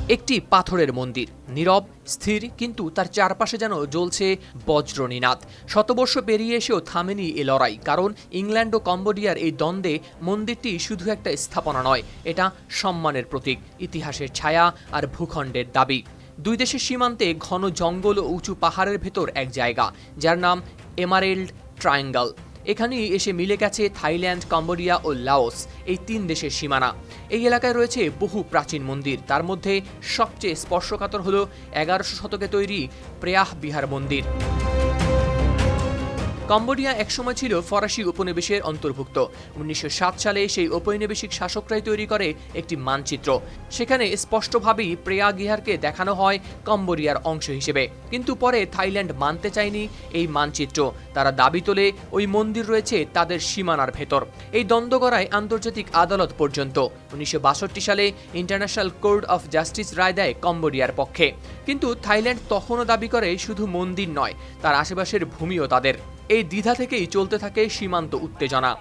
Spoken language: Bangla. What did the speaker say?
একটি পাথরের মন্দির, নীরব, স্থির, কিন্তু তার চারপাশে যেন জ্বলছে বজ্রনীনাদ। শতবর্ষ পেরিয়ে এসেও থামেনি এ লড়াই, কারণ ইংল্যান্ড ও কম্বোডিয়ার এই দ্বন্দ্বে মন্দিরটি শুধু একটা স্থাপনা নয়, এটা সম্মানের প্রতীক, ইতিহাসের ছায়া আর ভূখণ্ডের দাবি। দুই দেশের সীমান্তে ঘন জঙ্গল ও উঁচু পাহাড়ের ভেতর এক জায়গা, যার নাম এমারেল্ড ট্রায়াঙ্গল। এখানেই এসে মিলে গেছে থাইল্যান্ড, কম্বোডিয়া ও লাওস, এই তিন দেশের সীমানা। এই এলাকায় রয়েছে বহু প্রাচীন মন্দির, তার মধ্যে সবচেয়ে স্পর্শকাতর হল 11শো শতকে তৈরি প্রেয়াহ বিহার মন্দির। কম্বোডিয়া একসময় ছিল ফরাসি উপনিবেশের অন্তর্ভুক্ত। 1907 সালে সেই ঔপনিবেশিক শাসকরাই তৈরি করে একটি মানচিত্র। সেখানে স্পষ্টভাবেই প্রেয়া বিহারকে দেখানো হয় কম্বোডিয়ার অংশ হিসেবে। কিন্তু পরে থাইল্যান্ড মানতে চায়নি এই মানচিত্র। তারা দাবি তোলে ওই মন্দির রয়েছে তাদের সীমানার ভেতর। এই দ্বন্দ্ব গড়ায় আন্তর্জাতিক আদালত পর্যন্ত। 1962 সালে ইন্টারন্যাশনাল কোর্ট অফ জাস্টিস রায় দেয় কম্বোডিয়ার পক্ষে। কিন্তু থাইল্যান্ড তখনও দাবি করে শুধু মন্দির নয়, তার আশেপাশের ভূমিও তাদের। এই দ্বিধা থেকেই চলতে থাকে সীমান্ত উত্তেজনা।